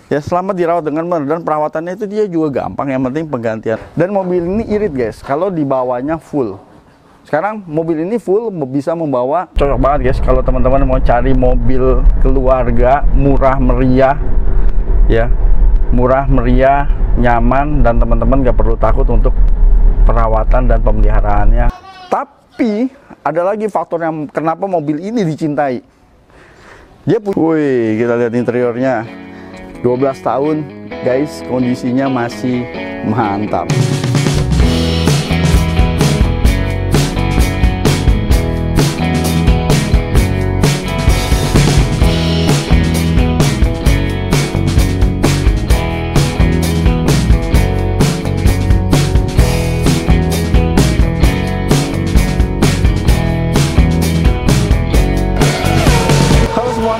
Ya selama dirawat dengan benar dan perawatannya itu dia juga gampang, yang penting penggantian. Dan mobil ini irit guys, kalau dibawanya full. Sekarang mobil ini full bisa membawa, cocok banget guys kalau teman-teman mau cari mobil keluarga murah meriah, ya murah meriah, nyaman, dan teman-teman gak perlu takut untuk perawatan dan pemeliharaannya. Tapi ada lagi faktor yang kenapa mobil ini dicintai. Dia wih, kita lihat interiornya. 12 tahun guys, kondisinya masih mantap.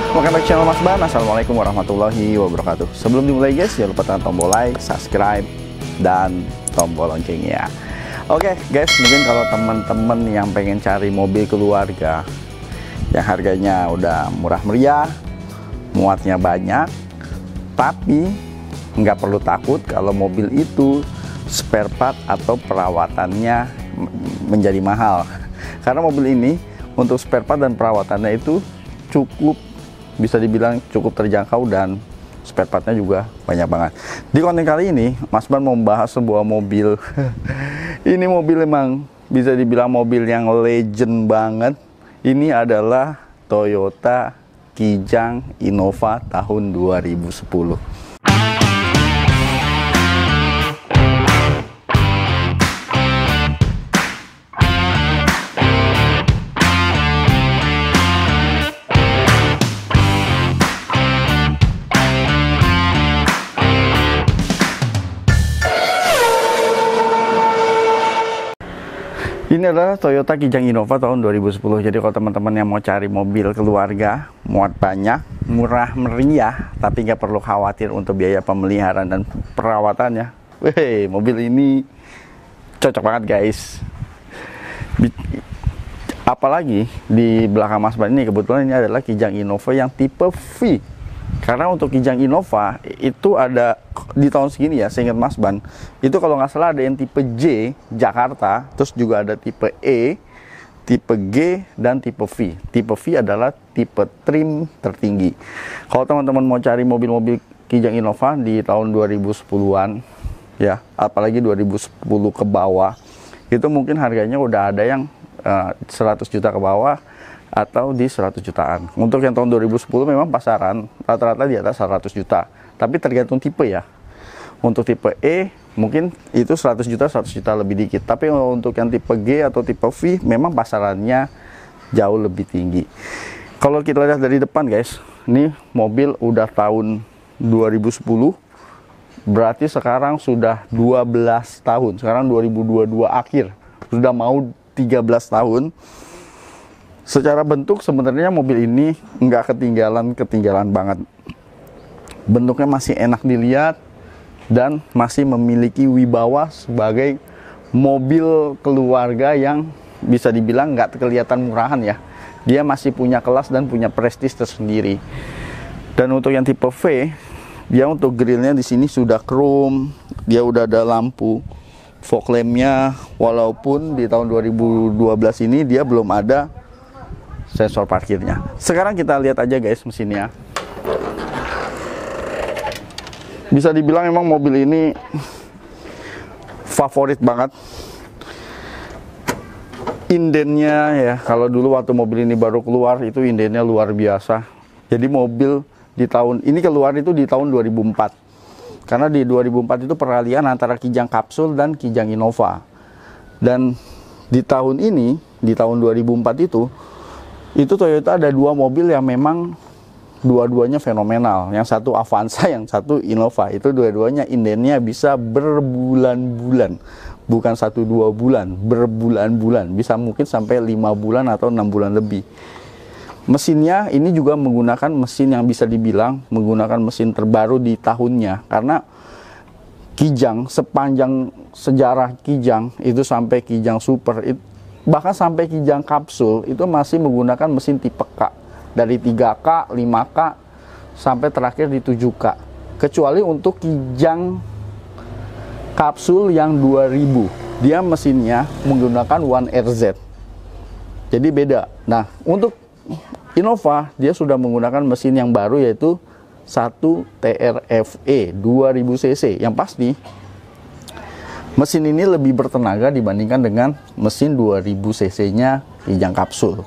Welcome back channel Mas Ban. Assalamualaikum warahmatullahi wabarakatuh. Sebelum dimulai guys, jangan lupa tekan tombol like, subscribe, dan tombol loncengnya. Oke guys, mungkin kalau teman-teman yang pengen cari mobil keluarga yang harganya udah murah meriah, muatnya banyak, tapi nggak perlu takut kalau mobil itu spare part atau perawatannya menjadi mahal. Karena mobil ini untuk spare part dan perawatannya itu cukup, bisa dibilang cukup terjangkau, dan spare partnya juga banyak banget. Di konten kali ini Mas Ban mau membahas sebuah mobil. Ini mobil emang bisa dibilang mobil yang legend banget. Ini adalah Toyota Kijang Innova tahun 2010. Ini adalah Toyota Kijang Innova tahun 2010. Jadi kalau teman-teman yang mau cari mobil keluarga, muat banyak, murah meriah, tapi nggak perlu khawatir untuk biaya pemeliharaan dan perawatannya, weh, mobil ini cocok banget guys. Apalagi di belakang Mas Ban ini kebetulan ini adalah Kijang Innova yang tipe V. Karena untuk Kijang Innova itu ada di tahun segini ya, seingat Mas Ban, itu kalau nggak salah ada yang tipe J Jakarta, terus juga ada tipe E, tipe G, dan tipe V. Tipe V adalah tipe trim tertinggi. Kalau teman-teman mau cari mobil-mobil Kijang Innova di tahun 2010-an ya, apalagi 2010 ke bawah, itu mungkin harganya udah ada yang 100 juta ke bawah atau di 100 jutaan. Untuk yang tahun 2010 memang pasaran rata-rata di atas 100 juta, tapi tergantung tipe ya. Untuk tipe E mungkin itu 100 juta lebih dikit, tapi untuk yang tipe G atau tipe V memang pasarannya jauh lebih tinggi. Kalau kita lihat dari depan guys, ini mobil udah tahun 2010, berarti sekarang sudah 12 tahun. Sekarang 2022 akhir, sudah mau 13 tahun. Secara bentuk sebenarnya mobil ini nggak ketinggalan banget. Bentuknya masih enak dilihat dan masih memiliki wibawa sebagai mobil keluarga yang bisa dibilang nggak kelihatan murahan ya. Dia masih punya kelas dan punya prestis tersendiri. Dan untuk yang tipe V, dia untuk grillnya di sini sudah chrome, dia udah ada lampu fog lampnya, walaupun di tahun 2012 ini dia belum ada sensor parkirnya. Sekarang kita lihat aja guys mesinnya. Bisa dibilang emang mobil ini favorit banget. Indennya ya, kalau dulu waktu mobil ini baru keluar itu indennya luar biasa. Jadi mobil di tahun ini keluar itu di tahun 2004. Karena di 2004 itu peralihan antara Kijang Kapsul dan Kijang Innova. Dan di tahun ini, di tahun 2004 itu Toyota ada dua mobil yang memang dua-duanya fenomenal. Yang satu Avanza, yang satu Innova. Itu dua-duanya indennya bisa berbulan-bulan, bukan 1-2 bulan, berbulan-bulan, bisa mungkin sampai 5 bulan atau 6 bulan lebih. Mesinnya ini juga menggunakan mesin yang bisa dibilang menggunakan mesin terbaru di tahunnya. Karena Kijang, sepanjang sejarah Kijang itu sampai Kijang Super, bahkan sampai Kijang Kapsul itu masih menggunakan mesin tipe K. Dari 3K, 5K, sampai terakhir di 7K. kecuali untuk Kijang kapsul yang 2000. Dia mesinnya menggunakan 1RZ. Jadi beda. Nah, untuk Innova dia sudah menggunakan mesin yang baru, yaitu 1 TRFE 2000 cc. Yang pasti mesin ini lebih bertenaga dibandingkan dengan mesin 2000 cc nya Kijang kapsul.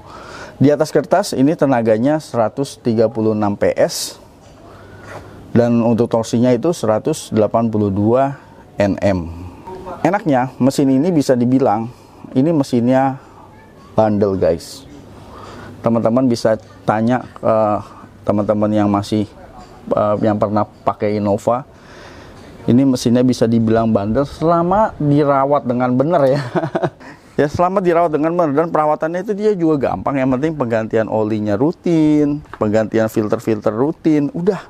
Di atas kertas ini tenaganya 136 PS dan untuk torsinya itu 182 Nm. Enaknya mesin ini bisa dibilang ini mesinnya bandel, guys. Teman-teman bisa tanya ke teman-teman yang masih yang pernah pakai Innova. Ini mesinnya bisa dibilang bandel selama dirawat dengan benar ya. Ya, selama dirawat dengan benar, dan perawatannya itu dia juga gampang. Yang penting penggantian olinya rutin, penggantian filter-filter rutin, udah.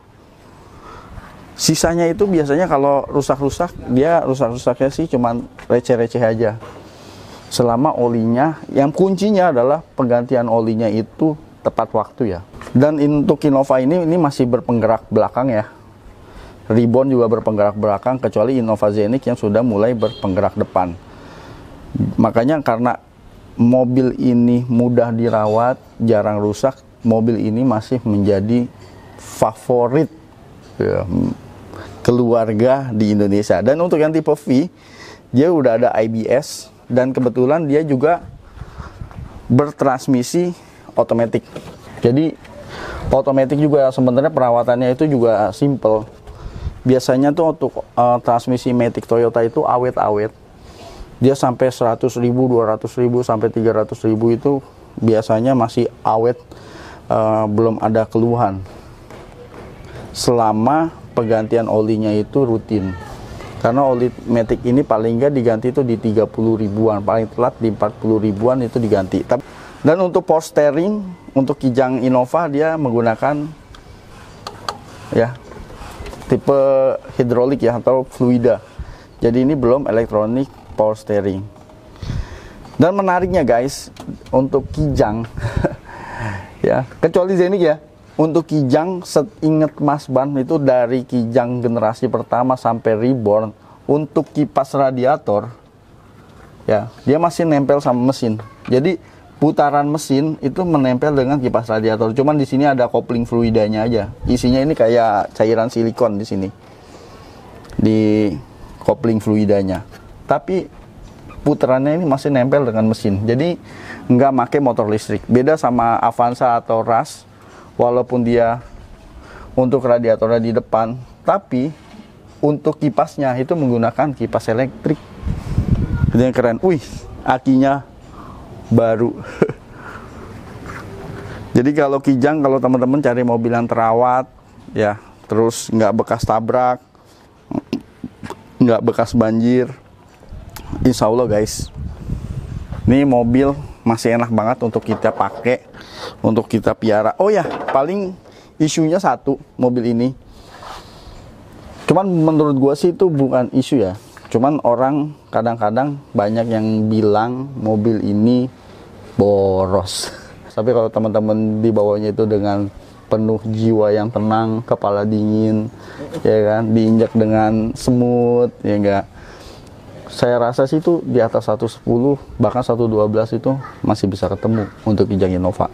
Sisanya itu biasanya kalau rusak-rusak, dia rusak-rusaknya sih cuman receh-receh aja. Selama olinya, yang kuncinya adalah penggantian olinya itu tepat waktu ya. Dan untuk Innova ini masih berpenggerak belakang ya. Ribbon juga berpenggerak belakang, kecuali Innova Zenith yang sudah mulai berpenggerak depan. Makanya karena mobil ini mudah dirawat, jarang rusak, mobil ini masih menjadi favorit ya, keluarga di Indonesia. Dan untuk yang tipe V, dia udah ada ABS. Dan kebetulan dia juga bertransmisi otomatis. Jadi otomatis juga sebenarnya perawatannya itu juga simple. Biasanya tuh untuk transmisi Matic Toyota itu awet-awet. Dia sampai 100.000, 200.000 sampai 300.000 itu biasanya masih awet, belum ada keluhan. Selama penggantian olinya itu rutin. Karena oli Matic ini paling nggak diganti itu di 30 ribuan, paling telat di 40 ribuan itu diganti. Dan untuk power steering untuk Kijang Innova dia menggunakan ya tipe hidrolik ya atau fluida. Jadi ini belum elektronik power steering. Dan menariknya guys, untuk Kijang ya, kecuali Zenith ya. Untuk Kijang, seinget Mas Ban itu dari Kijang generasi pertama sampai Reborn, untuk kipas radiator ya, dia masih nempel sama mesin. Jadi putaran mesin itu menempel dengan kipas radiator. Cuman di sini ada kopling fluidanya aja. Isinya ini kayak cairan silikon di sini. Di kopling fluidanya. Tapi putarannya ini masih nempel dengan mesin. Jadi nggak pakai motor listrik. Beda sama Avanza atau Rush. Walaupun dia untuk radiatornya di depan, tapi untuk kipasnya itu menggunakan kipas elektrik. Itu yang keren. Wih, akinya baru. Jadi kalau Kijang, kalau teman-teman cari mobil yang terawat, ya, terus nggak bekas tabrak, nggak bekas banjir, insya Allah guys, ini mobil masih enak banget untuk kita pakai, untuk kita piara. Oh ya, paling isunya satu mobil ini. Cuman menurut gua sih itu bukan isu ya. Cuman orang kadang-kadang banyak yang bilang mobil ini boros. Tapi kalau teman-teman dibawanya itu dengan penuh jiwa yang tenang, kepala dingin, ya kan, diinjak dengan semut, ya enggak. Saya rasa sih itu di atas 110 bahkan 112 itu masih bisa ketemu untuk Kijang Innova.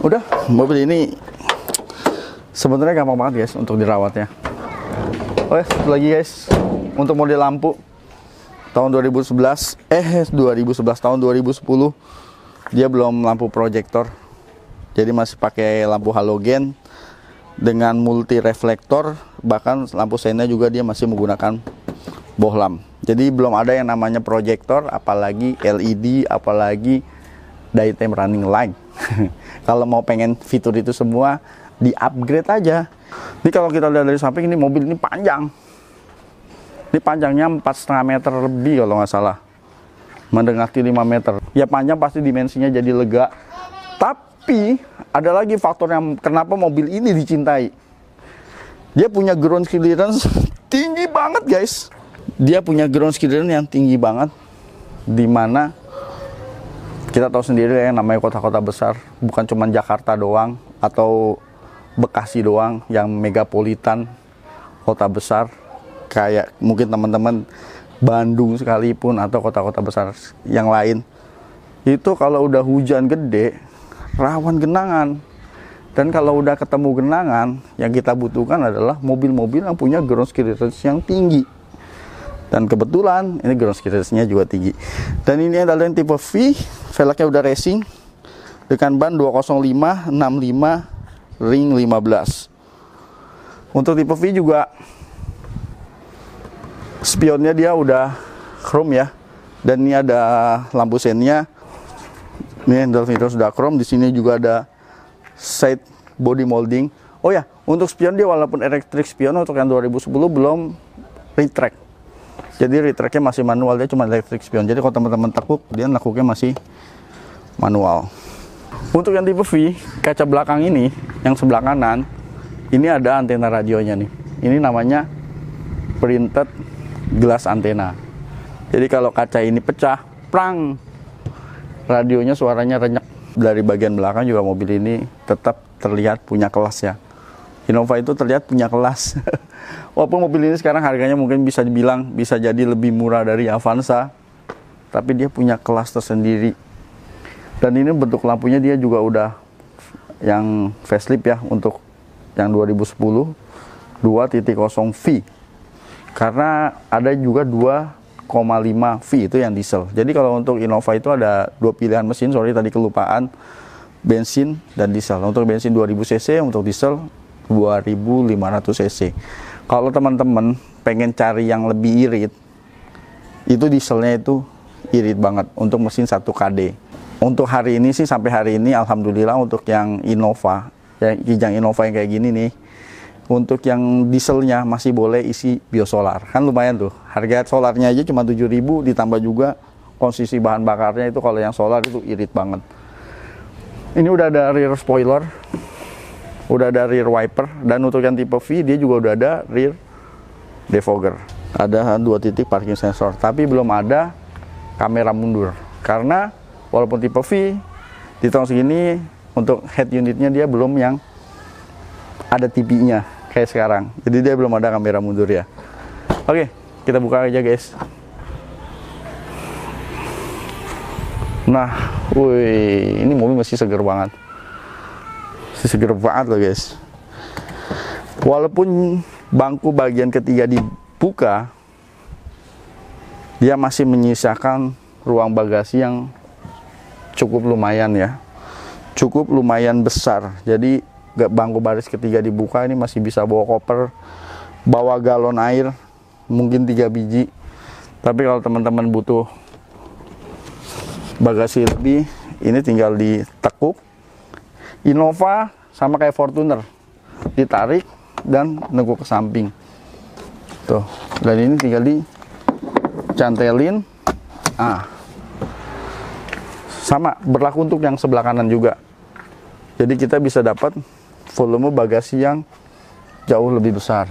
Udah, mobil ini sebenarnya gampang banget guys untuk dirawatnya. Oke, satu lagi guys, untuk model lampu tahun 2011 tahun 2010 dia belum lampu proyektor. Jadi masih pakai lampu halogen dengan multi reflektor, bahkan lampu sena juga dia masih menggunakan bohlam. Jadi belum ada yang namanya proyektor, apalagi LED, apalagi daytime running light. Kalau mau pengen fitur itu semua, di upgrade aja. Ini kalau kita lihat dari samping, ini mobil ini panjang. Ini panjangnya 4,5 meter lebih kalau nggak salah, mendekati 5 meter. Ya panjang pasti dimensinya jadi lega. Tapi ada lagi faktor yang kenapa mobil ini dicintai. Dia punya ground clearance tinggi banget guys. Dia punya ground clearance yang tinggi banget, dimana kita tahu sendiri ya, yang namanya kota-kota besar bukan cuma Jakarta doang atau Bekasi doang, yang megapolitan, kota besar, kayak mungkin teman-teman Bandung sekalipun atau kota-kota besar yang lain, itu kalau udah hujan gede, rawan genangan. Dan kalau udah ketemu genangan, yang kita butuhkan adalah mobil-mobil yang punya ground clearance yang tinggi. Dan kebetulan ini ground clearance-nya juga tinggi. Dan ini adalah yang tipe V, velgnya udah racing dengan ban 205 65 ring 15. Untuk tipe V juga spionnya dia udah chrome ya. Dan ini ada lampu sennya. Ini handle mirror sudah chrome. Di sini juga ada side body molding. Oh ya, untuk spion dia walaupun electric spion, untuk yang 2010 belum retract. Jadi retractnya masih manual, dia cuma electric spion. Jadi kalau teman-teman tekuk, dia nekuknya masih manual. Untuk yang tipe V, kaca belakang ini, yang sebelah kanan, ini ada antena radionya nih. Ini namanya printed glass antena. Jadi kalau kaca ini pecah, prang, radionya suaranya renyek. Dari bagian belakang juga mobil ini tetap terlihat punya kelas ya. Innova itu terlihat punya kelas. Walaupun mobil ini sekarang harganya mungkin bisa dibilang bisa jadi lebih murah dari Avanza, tapi dia punya kelas tersendiri. Dan ini bentuk lampunya dia juga udah yang facelift ya, untuk yang 2010 2.0 V. Karena ada juga 2,5 V itu yang diesel. Jadi kalau untuk Innova itu ada dua pilihan mesin, sorry tadi kelupaan, bensin dan diesel. Untuk bensin 2000 cc, untuk diesel 2500 cc. Kalau teman-teman pengen cari yang lebih irit, itu dieselnya itu irit banget untuk mesin 1 KD. Untuk hari ini sih, sampai hari ini alhamdulillah untuk yang Innova, yang Kijang Innova yang kayak gini nih, untuk yang dieselnya masih boleh isi biosolar. Kan lumayan tuh. Harga solarnya aja cuma 7.000, ditambah juga konsumsi bahan bakarnya itu kalau yang solar itu irit banget. Ini udah ada rear spoiler, udah ada rear wiper, dan untuk yang tipe V dia juga udah ada rear defogger. Ada 2 titik parking sensor, tapi belum ada kamera mundur. Karena walaupun tipe V di tahun segini untuk head unitnya dia belum yang ada TV-nya kayak sekarang. Jadi dia belum ada kamera mundur ya. Oke, kita buka aja guys. Nah, wih, ini mobil masih seger banget. Masih seger banget loh guys. Walaupun bangku bagian ketiga dibuka, dia masih menyisakan ruang bagasi yang cukup lumayan ya. Cukup lumayan besar. Jadi bangku baris ketiga dibuka, ini masih bisa bawa koper, bawa galon air, mungkin 3 biji. Tapi kalau teman-teman butuh bagasi lebih, ini tinggal ditekuk. Innova sama kayak Fortuner, ditarik dan nekuk ke samping. Tuh, dan ini tinggal dicantelin. Sama berlaku untuk yang sebelah kanan juga. Jadi kita bisa dapat volume bagasi yang jauh lebih besar.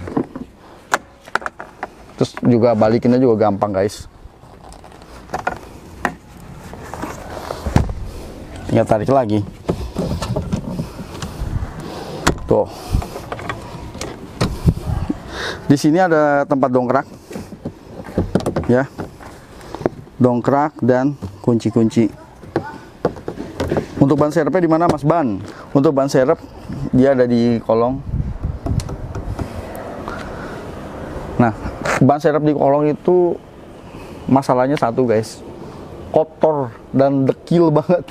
Terus juga balikinnya juga gampang guys. Tinggal tarik lagi. Tuh. Di sini ada tempat dongkrak. Ya. Dongkrak dan kunci-kunci. Untuk ban serepnya di mana Mas Ban? Untuk ban serep dia ada di kolong. Nah, ban serep di kolong itu masalahnya satu guys, kotor dan dekil banget.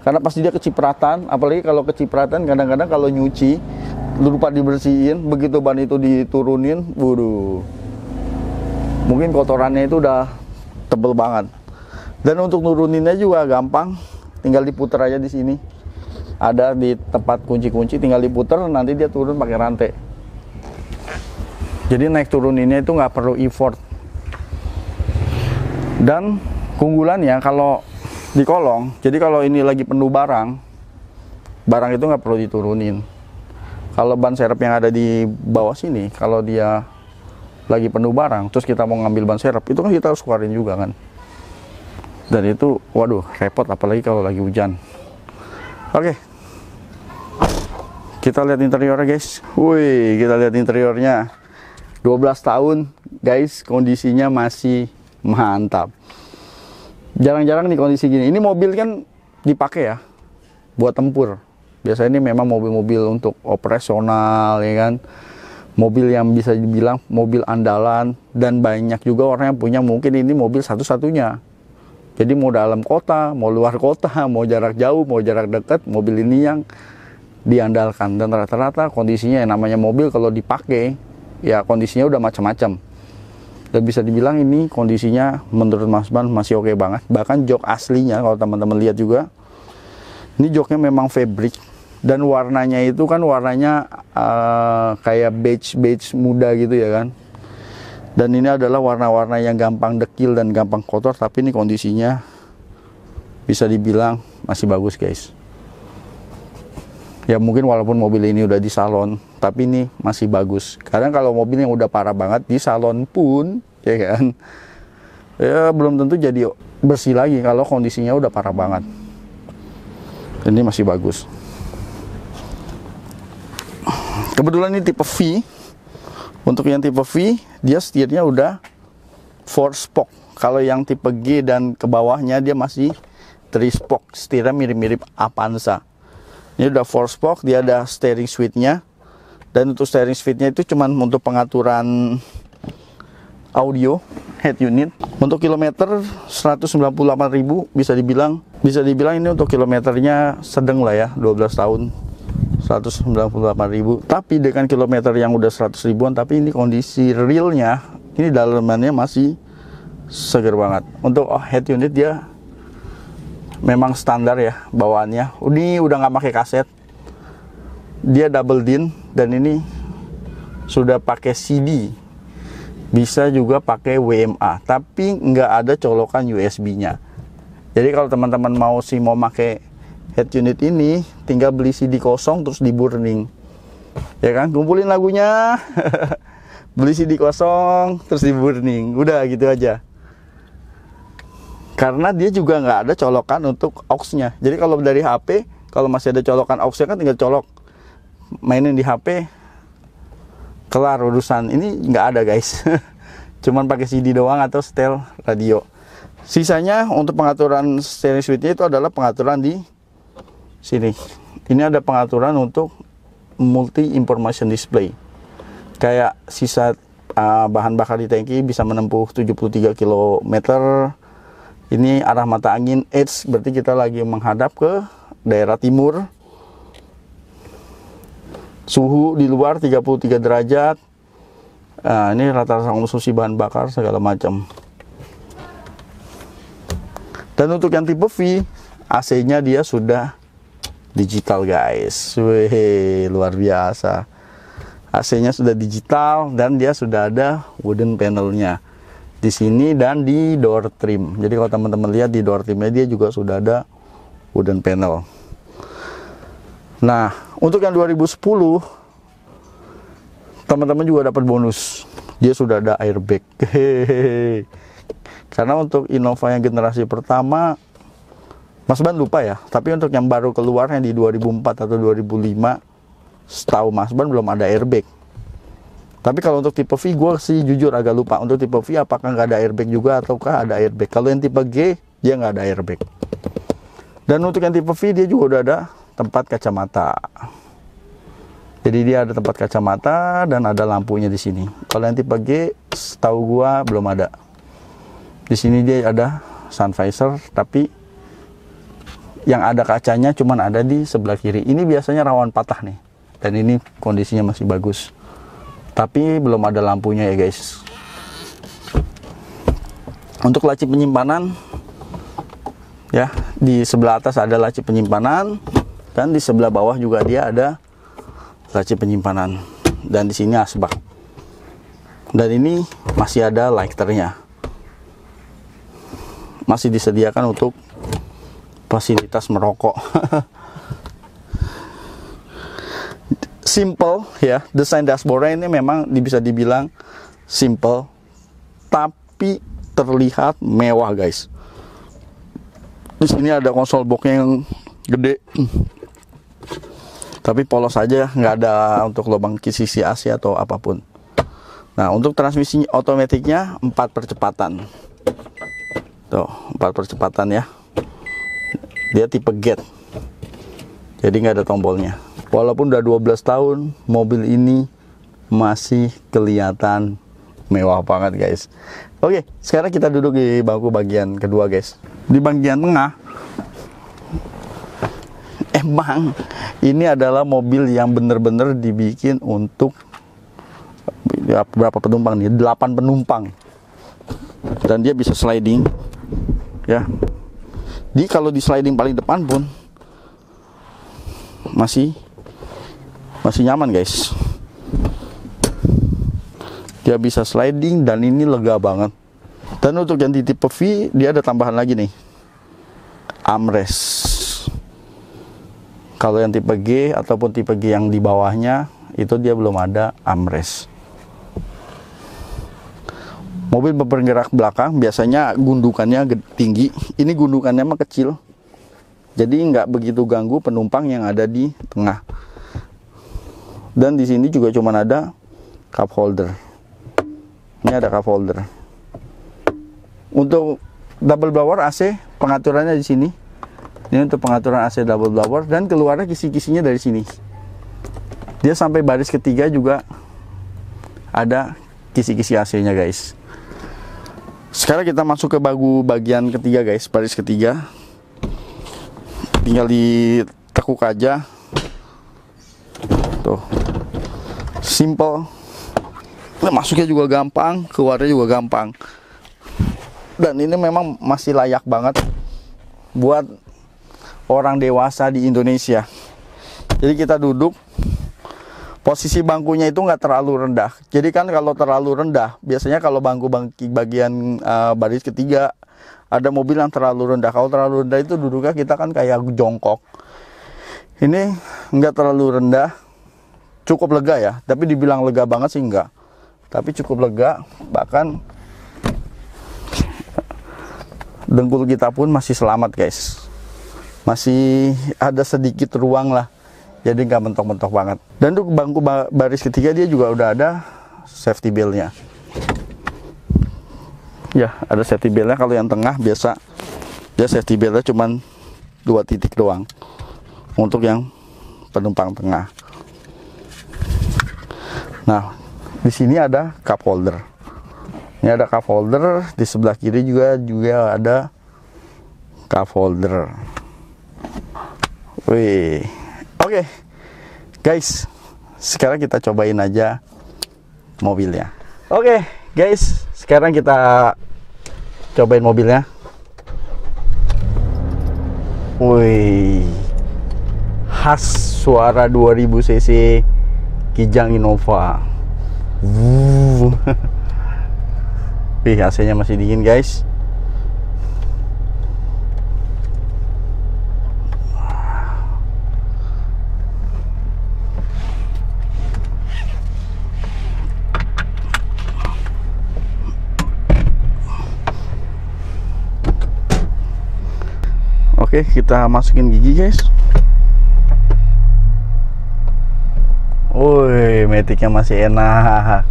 Karena pasti dia kecipratan, apalagi kalau kecipratan kadang-kadang kalau nyuci lupa dibersihin, begitu ban itu diturunin, waduh, mungkin kotorannya itu udah tebel banget. Dan untuk nuruninnya juga gampang, tinggal diputer aja di sini. Ada di tempat kunci-kunci, tinggal diputer, nanti dia turun pakai rantai. Jadi naik turuninnya itu nggak perlu effort. Dan keunggulannya kalau di kolong, jadi kalau ini lagi penuh barang itu nggak perlu diturunin. Kalau ban serep yang ada di bawah sini, kalau dia lagi penuh barang, terus kita mau ngambil ban serep, itu kan kita harus keluarin juga kan. Dan itu, waduh, repot apalagi kalau lagi hujan. Oke, Kita lihat interiornya guys. Wih, kita lihat interiornya. 12 tahun guys, kondisinya masih mantap. Jarang-jarang nih kondisi gini. Ini mobil kan dipakai ya buat tempur. Biasanya ini memang mobil-mobil untuk operasional ya kan. Mobil yang bisa dibilang mobil andalan, dan banyak juga orang yang punya mungkin ini mobil satu-satunya. Jadi mau dalam kota, mau luar kota, mau jarak jauh, mau jarak dekat, mobil ini yang diandalkan. Dan rata-rata kondisinya yang namanya mobil kalau dipakai ya kondisinya udah macam-macam. Dan bisa dibilang ini kondisinya menurut Mas Ban masih oke banget. Bahkan jok aslinya kalau teman-teman lihat juga, ini joknya memang fabric, dan warnanya itu kan warnanya kayak beige muda gitu ya kan. Dan ini adalah warna-warna yang gampang dekil dan gampang kotor, tapi ini kondisinya bisa dibilang masih bagus guys. Ya mungkin walaupun mobil ini udah di salon, tapi ini masih bagus. Kadang kalau mobil yang udah parah banget di salon pun ya kan, ya belum tentu jadi bersih lagi kalau kondisinya udah parah banget. Ini masih bagus. Kebetulan ini tipe V. Untuk yang tipe V, dia setirnya udah 4 spoke. Kalau yang tipe G dan ke bawahnya dia masih 3 spoke. Setirnya mirip-mirip Avanza. Ini udah 4 spoke, dia ada steering switch-nya. Dan untuk steering switch-nya itu cuman untuk pengaturan audio, head unit. Untuk kilometer 198.000 bisa dibilang ini untuk kilometernya sedang lah ya, 12 tahun. 198.000, tapi dengan kilometer yang udah 100 ribuan, tapi ini kondisi realnya, ini dalamannya masih seger banget. Untuk head unit dia memang standar ya bawaannya. Ini udah nggak pakai kaset, dia double din, dan ini sudah pakai CD, bisa juga pakai WMA, tapi nggak ada colokan USB-nya. Jadi kalau teman-teman mau pakai head unit ini, tinggal beli CD kosong terus di burning, ya kan, kumpulin lagunya, beli CD kosong terus di burning, udah gitu aja. Karena dia juga nggak ada colokan untuk aux-nya. Jadi kalau dari HP, kalau masih ada colokan aux-nya kan tinggal colok, mainin di HP, kelar urusan. Ini nggak ada guys. Cuman pakai CD doang atau setel radio. Sisanya untuk pengaturan steering switch-nya itu adalah pengaturan di sini. Ini ada pengaturan untuk multi information display. Kayak sisa bahan bakar di tangki bisa menempuh 73 km. Ini arah mata angin edge, berarti kita lagi menghadap ke daerah timur. Suhu di luar 33 derajat. Nah, ini rata-rata konsumsi bahan bakar segala macam. Dan untuk yang tipe V, AC-nya dia sudah digital guys. Wih, luar biasa. AC-nya sudah digital dan dia sudah ada wooden panelnya di sini dan di door trim. Jadi kalau teman-teman lihat di door trimnya dia juga sudah ada wooden panel. Nah, untuk yang 2010 teman-teman juga dapat bonus. Dia sudah ada airbag. Hehehe. Karena untuk Innova yang generasi pertama, Mas Ban lupa ya, tapi untuk yang baru keluar yang di 2004 atau 2005, setahu Mas Ban belum ada airbag. Tapi kalau untuk tipe V, gue sih jujur agak lupa. Untuk tipe V apakah nggak ada airbag juga ataukah ada airbag. Kalau yang tipe G, dia nggak ada airbag. Dan untuk yang tipe V, dia juga udah ada tempat kacamata. Jadi dia ada tempat kacamata dan ada lampunya di sini. Kalau yang tipe G, setahu gue belum ada. Di sini dia ada sun visor, tapi yang ada kacanya cuman ada di sebelah kiri. Ini biasanya rawan patah nih. Dan ini kondisinya masih bagus. Tapi belum ada lampunya ya guys. Untuk laci penyimpanan, ya di sebelah atas ada laci penyimpanan, dan di sebelah bawah juga dia ada laci penyimpanan. Dan di sini asbak. Dan ini masih ada lighternya. Masih disediakan untuk fasilitas merokok. Simple ya, desain dashboardnya ini memang bisa dibilang simple, tapi terlihat mewah guys. Di sini ada konsol boxnya yang gede. tapi polos aja, nggak ada untuk lubang sisi AC atau apapun. Nah, untuk transmisi otomatiknya 4 percepatan. Tuh, 4 percepatan ya. Dia tipe gate. Jadi nggak ada tombolnya. Walaupun udah 12 tahun, mobil ini masih kelihatan mewah banget, guys. Oke, sekarang kita duduk di bangku bagian kedua, guys. Di bagian tengah, emang ini adalah mobil yang bener-bener dibikin untuk ya, berapa penumpang nih? 8 penumpang. Dan dia bisa sliding ya. Jadi kalau di sliding paling depan pun masih nyaman, guys. Dia bisa sliding dan ini lega banget. Dan untuk yang di tipe V, dia ada tambahan lagi nih, armrest. Kalau yang tipe G ataupun tipe G yang di bawahnya itu dia belum ada armrest. Mobil bergerak belakang biasanya gundukannya tinggi, ini gundukannya mah kecil, jadi nggak begitu ganggu penumpang yang ada di tengah. Dan di sini juga cuma ada cup holder. Ini ada cup holder. Untuk double blower AC pengaturannya di sini. Ini untuk pengaturan AC double blower dan keluarnya kisi-kisinya dari sini. Dia sampai baris ketiga juga ada kisi-kisi AC-nya, guys. Sekarang kita masuk ke bagian ketiga, guys, baris ketiga. Tinggal ditekuk aja. Tuh. Simple. Nah, masuknya juga gampang, keluarnya juga gampang. Dan ini memang masih layak banget buat orang dewasa di Indonesia. Jadi kita duduk, posisi bangkunya itu nggak terlalu rendah. Jadi kan kalau terlalu rendah, biasanya kalau bangku bagian baris ketiga ada mobil yang terlalu rendah. Kalau terlalu rendah itu duduknya kita kan kayak jongkok. Ini nggak terlalu rendah, cukup lega ya. Tapi dibilang lega banget sih enggak. Tapi cukup lega, bahkan dengkul kita pun masih selamat, guys. Masih ada sedikit ruang lah. Jadi nggak mentok-mentok banget. Dan untuk bangku baris ketiga dia juga udah ada safety belt-nya. Ya, ada safety belt-nya. Kalau yang tengah biasa dia safety belt-nya cuman 2 titik doang. Untuk yang penumpang tengah. Nah, di sini ada cup holder. Ini ada cup holder, di sebelah kiri juga ada cup holder. Wih. Oke, guys, sekarang kita cobain aja mobilnya. Oke, guys, sekarang kita cobain mobilnya. Wih, khas suara 2000 cc Kijang Innova. Wih, AC-nya masih dingin, guys. Oke, kita masukin gigi, guys. Woi, metiknya masih enak.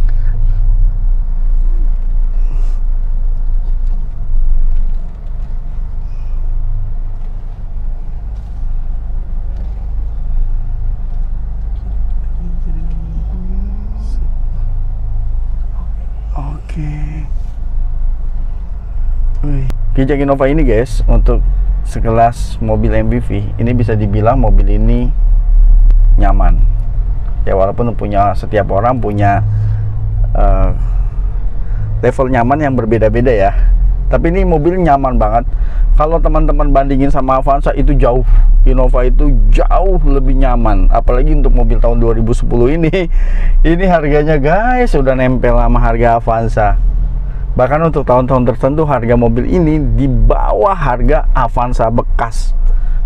Oke. Kijang Innova ini, guys, untuk sekelas mobil MPV, ini bisa dibilang mobil ini nyaman. Ya, walaupun setiap orang punya level nyaman yang berbeda-beda ya. Tapi ini mobil nyaman banget. Kalau teman-teman bandingin sama Avanza itu jauh. Innova itu jauh lebih nyaman. Apalagi untuk mobil tahun 2010 ini. Ini harganya, guys, sudah nempel sama harga Avanza. Bahkan untuk tahun-tahun tertentu harga mobil ini di bawah harga Avanza bekas.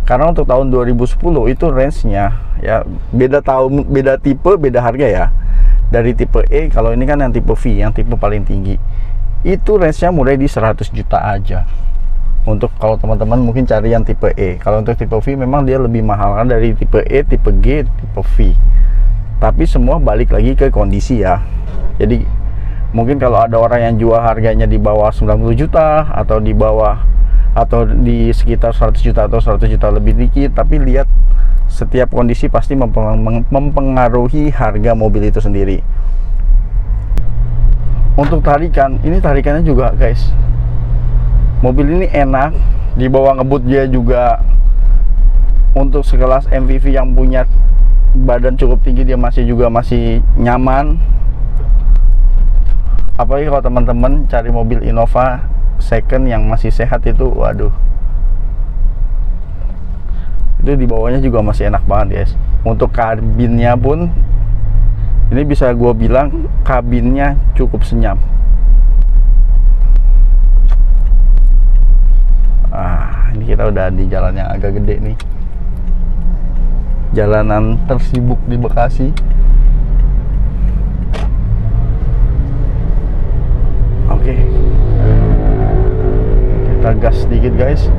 Karena untuk tahun 2010 itu range-nya ya beda tahun, beda tipe, beda harga ya. Dari tipe E, kalau ini kan yang tipe V, yang tipe paling tinggi. Itu range-nya mulai di 100 juta aja. Untuk kalau teman-teman mungkin cari yang tipe E. Kalau untuk tipe V memang dia lebih mahal kan dari tipe E, tipe G, tipe V. Tapi semua balik lagi ke kondisi ya. Jadi mungkin kalau ada orang yang jual harganya di bawah 90 juta atau di bawah atau di sekitar 100 juta atau 100 juta lebih dikit, tapi lihat setiap kondisi pasti mempengaruhi harga mobil itu sendiri. Untuk tarikan, ini tarikannya juga guys, mobil ini enak, dibawa ngebut dia juga. Untuk sekelas MPV yang punya badan cukup tinggi, dia masih nyaman. Apalagi kalau teman-teman cari mobil Innova second yang masih sehat itu, waduh, itu di bawahnya juga masih enak banget guys. Untuk kabinnya pun, ini bisa gue bilang kabinnya cukup senyap. Ini kita udah di jalan yang agak gede nih, jalanan tersibuk di Bekasi. Oke, kita gas sedikit guys.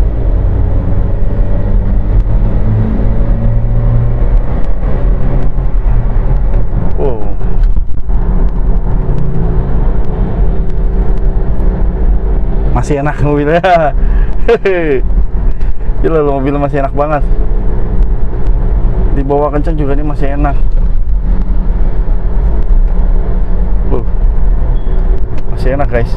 Masih enak mobilnya. Gila loh, mobilnya masih enak banget. Dibawa kencang juga nih masih enak. Masih enak guys.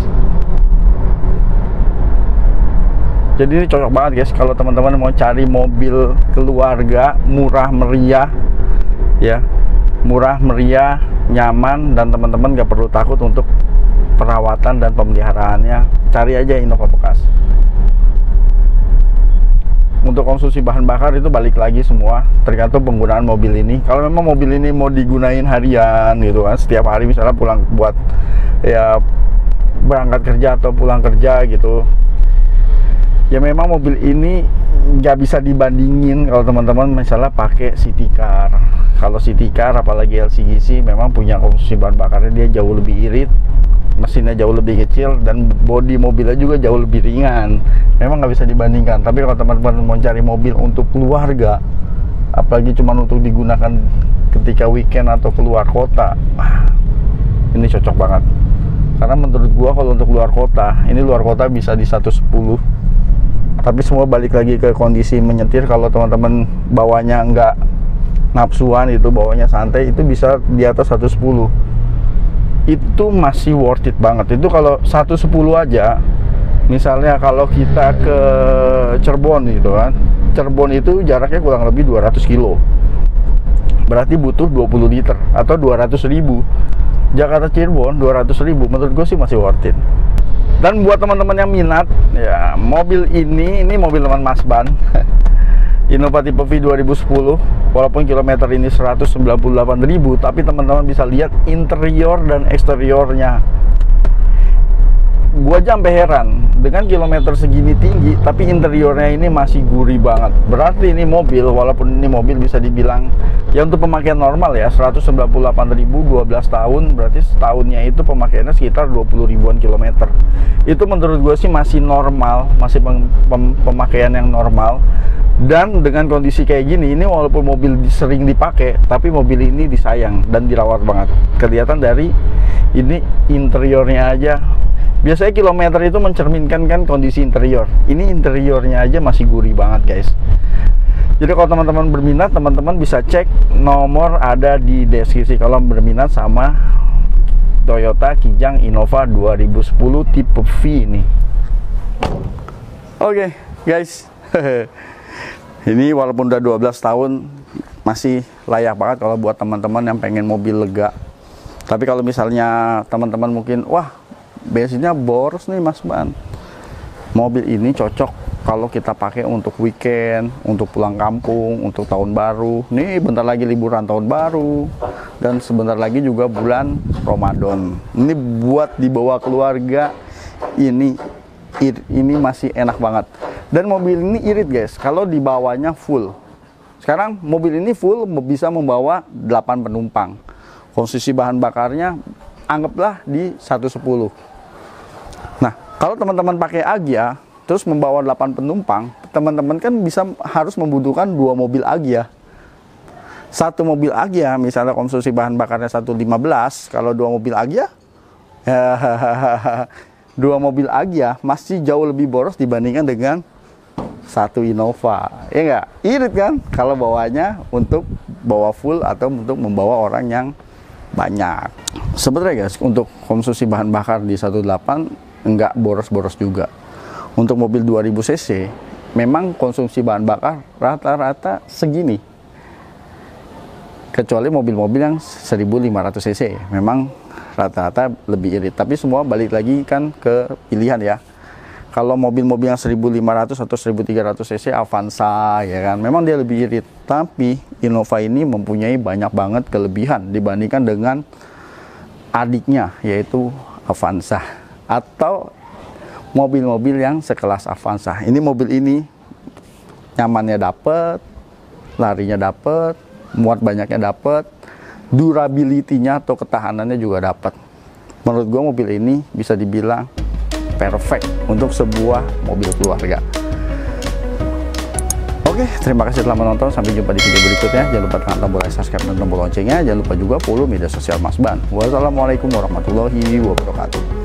Jadi ini cocok banget guys kalau teman-teman mau cari mobil keluarga murah meriah ya. Murah meriah, nyaman, dan teman-teman gak perlu takut untuk perawatan dan pemeliharaannya. Cari aja Innova bekas. Untuk konsumsi bahan bakar itu balik lagi semua tergantung penggunaan mobil ini. Kalau memang mobil ini mau digunain harian gitu kan, setiap hari misalnya pulang buat ya berangkat kerja atau pulang kerja gitu, ya memang mobil ini nggak bisa dibandingin kalau teman-teman misalnya pakai city car. Kalau city car apalagi LCGC memang punya konsumsi bahan bakarnya dia jauh lebih irit, mesinnya jauh lebih kecil, dan bodi mobilnya juga jauh lebih ringan. Memang nggak bisa dibandingkan. Tapi kalau teman-teman mau cari mobil untuk keluarga, apalagi cuma untuk digunakan ketika weekend atau keluar kota, ini cocok banget. Karena menurut gua kalau untuk luar kota, ini luar kota bisa di 110. Tapi semua balik lagi ke kondisi menyetir. Kalau teman-teman bawanya nggak nafsuan, itu bawanya santai, itu bisa di atas 110. Itu masih worth it banget. Itu kalau 110 aja, misalnya kalau kita ke Cirebon gitu kan, Cirebon itu jaraknya kurang lebih 200 kilo, berarti butuh 20 liter atau 200.000. Jakarta Cirebon 200.000, menurut gue sih masih worth it. Dan buat teman-teman yang minat ya, mobil ini mobil teman Mas Ban. Innova tipe V 2010, walaupun kilometer ini 198.000, tapi teman-teman bisa lihat interior dan eksteriornya. Gua aja sampai heran, dengan kilometer segini tinggi, tapi interiornya ini masih gurih banget. Berarti ini mobil, walaupun ini mobil bisa dibilang ya untuk pemakaian normal ya, 198.000, 12 tahun, berarti setahunnya itu pemakaiannya sekitar 20 ribuan kilometer. Itu menurut gue sih masih normal, masih pemakaian yang normal. Dan dengan kondisi kayak gini, ini walaupun mobil sering dipakai, tapi mobil ini disayang dan dirawat banget. Kelihatan dari ini interiornya aja. Biasanya kilometer itu mencerminkan kan kondisi interior. Ini interiornya aja masih gurih banget guys. Jadi kalau teman-teman berminat, teman-teman bisa cek, nomor ada di deskripsi kalau berminat sama Toyota Kijang Innova 2010 tipe V ini. Oke, guys. Ini walaupun udah 12 tahun masih layak banget kalau buat teman-teman yang pengen mobil lega. Tapi kalau misalnya teman-teman mungkin, wah bensinnya boros nih Mas Ban, mobil ini cocok kalau kita pakai untuk weekend, untuk pulang kampung, untuk tahun baru. Nih bentar lagi liburan tahun baru, dan sebentar lagi juga bulan Ramadan. Ini buat dibawa keluarga, ini masih enak banget. Dan mobil ini irit guys, kalau dibawanya full. Sekarang mobil ini full bisa membawa 8 penumpang. Konsumsi bahan bakarnya anggaplah di 110. Nah, kalau teman-teman pakai Agya, terus membawa 8 penumpang, teman-teman kan harus membutuhkan 2 mobil Agya. Satu mobil Agya misalnya konsumsi bahan bakarnya 115, kalau 2 mobil Agya 2 mobil Agya masih jauh lebih boros dibandingkan dengan satu Innova. Ya enggak? Irit kan kalau bawanya untuk bawa full atau untuk membawa orang yang banyak. Sebenarnya guys, untuk konsumsi bahan bakar di 18 enggak boros-boros juga. Untuk mobil 2000 cc memang konsumsi bahan bakar rata-rata segini. Kecuali mobil-mobil yang 1500 cc memang rata-rata lebih irit, tapi semua balik lagi kan ke pilihan ya. Kalau mobil-mobil yang 1500 atau 1300 cc Avanza ya kan, memang dia lebih irit, tapi Innova ini mempunyai banyak banget kelebihan dibandingkan dengan adiknya yaitu Avanza atau mobil-mobil yang sekelas Avanza. Ini mobil ini nyamannya dapet, larinya dapet, muat banyaknya dapat, durability-nya atau ketahanannya juga dapat. Menurut gue mobil ini bisa dibilang perfect untuk sebuah mobil keluarga. Oke, terima kasih telah menonton. Sampai jumpa di video berikutnya. Jangan lupa tekan tombol like, subscribe, dan tombol loncengnya. Jangan lupa juga follow media sosial Mas Ban. Wassalamualaikum warahmatullahi wabarakatuh.